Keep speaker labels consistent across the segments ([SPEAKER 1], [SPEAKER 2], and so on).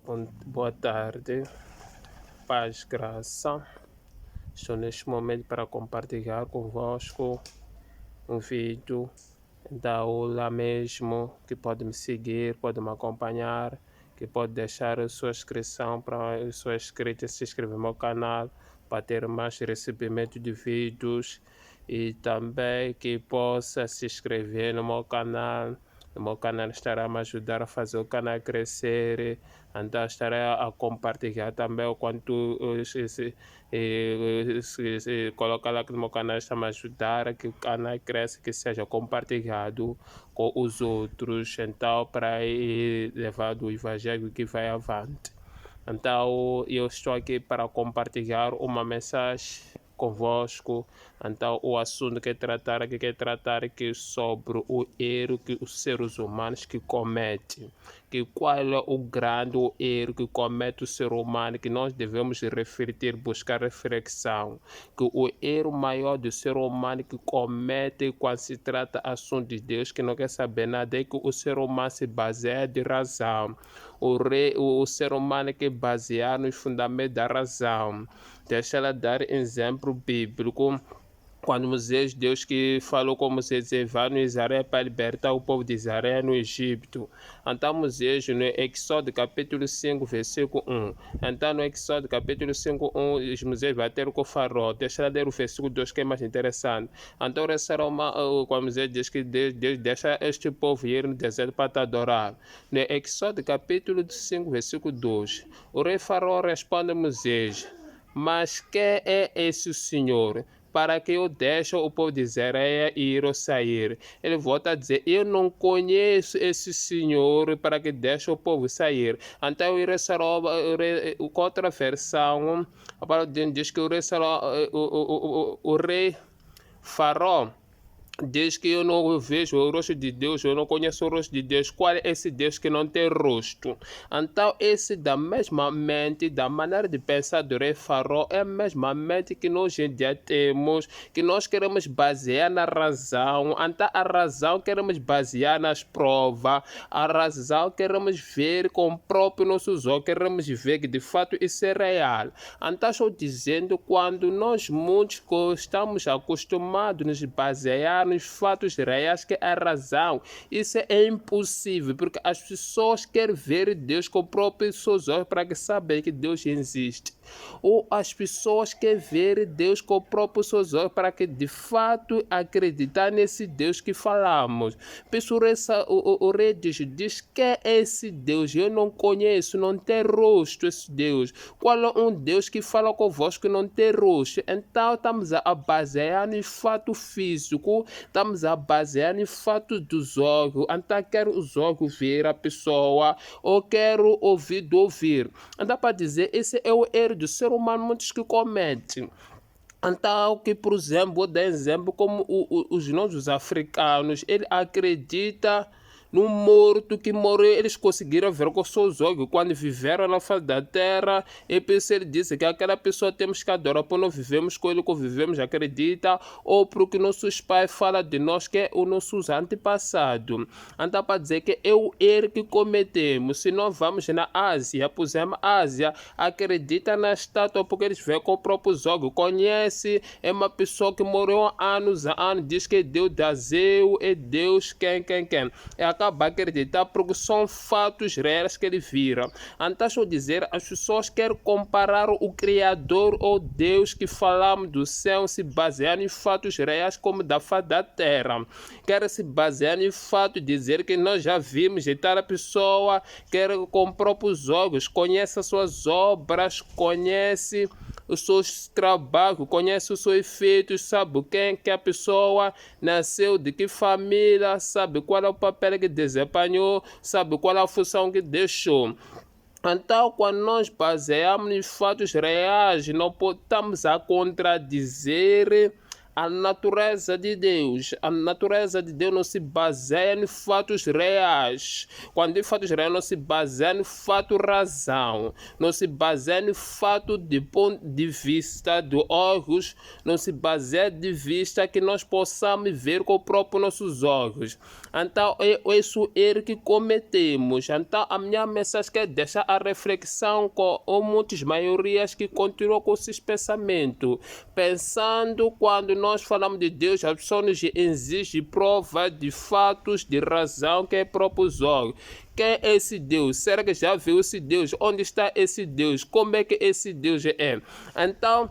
[SPEAKER 1] Boa tarde, paz, graça. Estou neste momento para compartilhar convosco um vídeo da aula mesmo, que pode me seguir, pode me acompanhar, que pode deixar a sua inscrição para a sua inscrita, se inscrever no meu canal para ter mais recebimento de vídeos e também que possa se inscrever no meu canal. O meu canal estará a me ajudar a fazer o canal crescer, então estarei a compartilhar também o quanto colocar lá que no meu canal está a me ajudar a que o canal cresça, que seja compartilhado com os outros, então para ir levar o evangelho que vai avante. Então eu estou aqui para compartilhar uma mensagem convosco. Então o assunto que tratar aqui que sobre o erro que os seres humanos que cometem, que qual é o grande erro que comete o ser humano, que nós devemos refletir, buscar reflexão, que o erro maior do ser humano que comete quando se trata assunto de Deus, que não quer saber nada, é que o ser humano se baseia de razão. O ser humano que baseia nos fundamentos da razão. Deixa ela dar exemplo bíblico. Quando Moisés, Deus que falou com Moisés, vai no Israel para libertar o povo de Israel no Egito. Então Moisés, no Exódio capítulo 5, versículo 1. Então no Exódio capítulo 5, 1, Moisés vai ter com o faraó. Deixa ela ler o versículo 2 que é mais interessante. Então quando Moisés diz que Deus deixa este povo ir no deserto para te adorar. No Exódio capítulo 5, versículo 2. O rei faraó responde a Moisés: mas quem é esse Senhor, para que eu deixe o povo de Israel ir ou sair? Ele volta a dizer: eu não conheço esse Senhor para que deixe o povo sair. Então outra versão, a palavra de Deus diz que o rei Faraó diz que eu não vejo o rosto de Deus, eu não conheço o rosto de Deus. Qual é esse Deus que não tem rosto? Então, esse da mesma mente, da maneira de pensar do rei Faraó, é a mesma mente que nós hoje em dia temos, que nós queremos basear na razão. Então, a razão queremos basear nas provas, a razão queremos ver com o próprio nossos olhos, queremos ver que de fato isso é real. Então, estou dizendo, quando nós muitos estamos acostumados a nos basear nos fatos reais, que é a razão, isso é impossível, porque as pessoas querem ver Deus com próprios seus olhos para que saber que Deus existe, ou as pessoas querem ver Deus com próprios seus olhos para que de fato acreditar nesse Deus que falamos. O rei diz que é esse Deus, eu não conheço, não tem rosto esse Deus. Qual é um Deus que fala convosco que não tem rosto? Então estamos a basear no fato físico, estamos a basear no fato dos olhos. Então quero os olhos ver a pessoa, ou quero o ouvido ouvir. Então para dizer, esse é o erro do ser humano, muitos que cometem. Então, que por exemplo, vou dar exemplo como os nossos africanos, ele acredita no morto que morreu, eles conseguiram ver com seus olhos quando viveram na face da terra. E por isso ele disse que aquela pessoa temos que adorar, porque não vivemos com ele, convivemos, acredita, ou porque nossos pais falam de nós, que é o nossos antepassados. Então para dizer que é o erro que cometemos. Se nós vamos na Ásia, por exemplo, Ásia acredita na estátua porque eles veem com os próprios olhos, conhece, é uma pessoa que morreu há anos, diz que é Deus da Zeu, é Deus quem. Acaba acreditar porque são fatos reais que ele vira. Então, estou dizer, as pessoas querem comparar o Criador ou Deus que falamos do céu, se basear em fatos reais como da face da terra. Quer se basear em fato, dizer que nós já vimos, e tal a pessoa quer com próprios olhos, conhece as suas obras, conhece os seus trabalhos, conhece os seus efeitos, sabe quem que a pessoa nasceu, de que família, sabe qual é o papel que desempenhou, sabe qual é a função que deixou. Então, quando nós baseamos em fatos reais, não podemos a contradizer a natureza de Deus. A natureza de Deus não se baseia em fatos reais. Quando digo fatos reais, não se baseia em fato razão. Não se baseia em fato de ponto de vista de olhos. Não se baseia de vista que nós possamos ver com os próprios nossos olhos. Então, é isso erro que cometemos. Então, a minha mensagem quer deixar a reflexão com muitas maiorias que continuam com esses pensamentos. Pensando, quando nós falamos de Deus, as pessoas nos exigem prova de fatos, de razão, que é propulsor. Quem é esse Deus? Será que já viu esse Deus? Onde está esse Deus? Como é que esse Deus é? Então,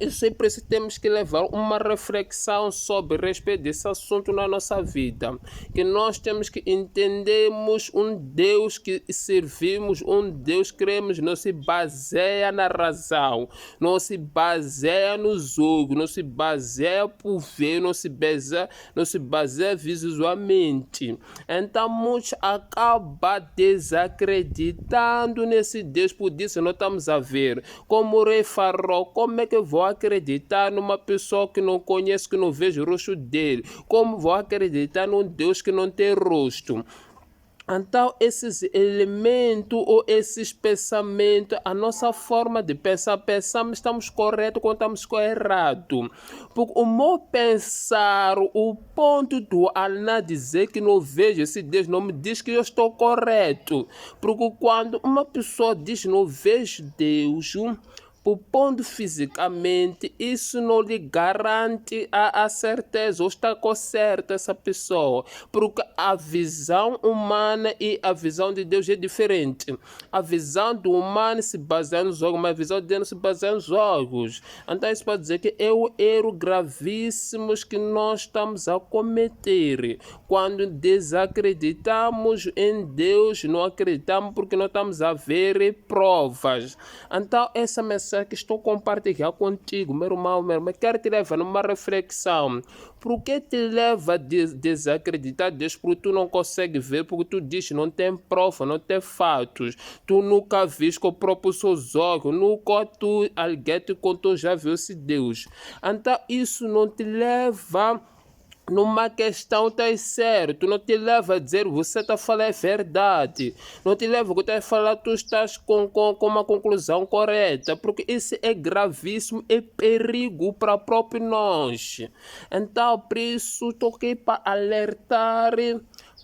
[SPEAKER 1] eu sempre temos que levar uma reflexão sobre respeito desse assunto na nossa vida. Que nós temos que entendermos um Deus que servimos, um Deus que cremos, não se baseia na razão, não se baseia no jogo, não se baseia por ver, não se baseia visualmente. Então muitos acabam desacreditando nesse Deus, por isso nós estamos a ver como o rei Faraó, como é que eu vou acreditar numa pessoa que não conheço, que não vejo o rosto dele? Como vou acreditar num Deus que não tem rosto? Então, esses elementos ou esses pensamentos, a nossa forma de pensar, pensamos estamos corretos quando estamos errados. Porque o meu pensar, o ponto do Alá dizer que não vejo esse Deus, não me diz que eu estou correto. Porque quando uma pessoa diz não vejo Deus, por ponto fisicamente, isso não lhe garante a certeza ou está certa essa pessoa, porque a visão humana e a visão de Deus é diferente. A visão do humano se baseia nos olhos, mas a visão de Deus se baseia nos olhos. Então isso pode dizer que é o erro gravíssimo que nós estamos a cometer quando desacreditamos em Deus, não acreditamos porque não estamos a ver provas. Então essa mensagem que estou a compartilhar contigo, meu irmão, quero te levar numa reflexão. Por que te leva a desacreditar Deus? Porque tu não consegue ver, porque tu diz não tem prova, não tem fatos. Tu nunca viste com o próprio seus olhos, nunca alguém te contou, já viu esse Deus. Então isso não te leva numa questão tá certo, não te leva a dizer você está a falar a verdade, não te leva a falar tu estás com uma conclusão correta, porque isso é gravíssimo, é perigo para próprio nós. Então, por isso, estou aqui para alertar,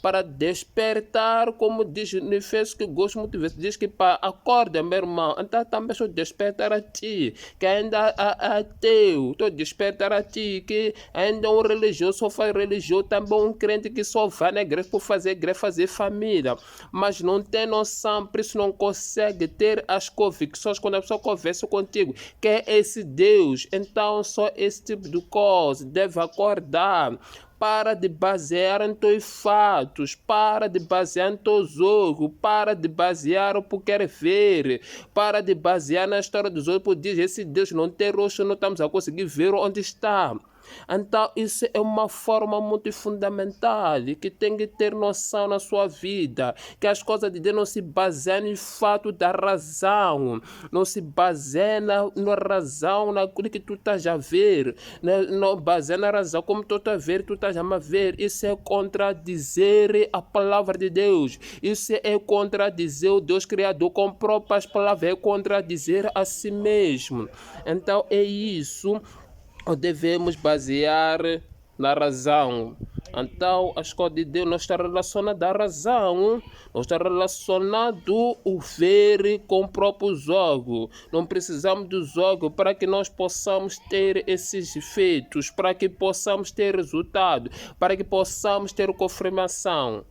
[SPEAKER 1] para despertar, como diz no Efésios, que gosto muito de ver, diz que para acorda, meu irmão, então também estou despertar a ti, que ainda é ateu, estou despertar a ti, que ainda um religioso só faz religião, também um crente que só vai na igreja por fazer igreja, fazer família, mas não tem noção, por isso não consegue ter as convicções quando a pessoa conversa contigo, que é esse Deus. Então só esse tipo de coisa deve acordar. Para de basear em teus fatos, para de basear em teus olhos, para de basear o que quer ver, para de basear na história dos outros, porque diz, esse Deus não tem rosto, não estamos a conseguir ver onde está. Então isso é uma forma muito fundamental que tem que ter noção na sua vida, que as coisas de Deus não se baseiam em fato da razão, não se baseia na razão, naquilo que tu estás a ver, não baseia na razão como tu estás a ver, tu estás a ver. Isso é contradizer a palavra de Deus, isso é contradizer o Deus Criador com próprias palavras, é contradizer a si mesmo. Então é isso. Devemos basear na razão. Então, as coisas de Deus não está relacionada à razão, não está relacionado o ver com o próprio jogo. Não precisamos do jogo para que nós possamos ter esses efeitos, para que possamos ter resultado, para que possamos ter confirmação.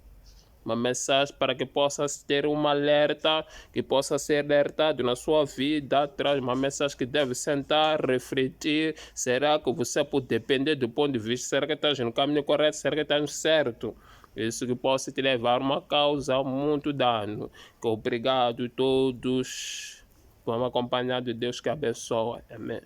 [SPEAKER 1] Uma mensagem para que possa ter um alerta, que possa ser alertado na sua vida, traz uma mensagem que deve sentar, refletir. Será que você pode depender do ponto de vista? Será que estás no caminho correto? Será que estás certo? Isso que possa te levar a uma causa muito dano. Obrigado a todos. Vamos acompanhar de Deus que abençoa. Amém.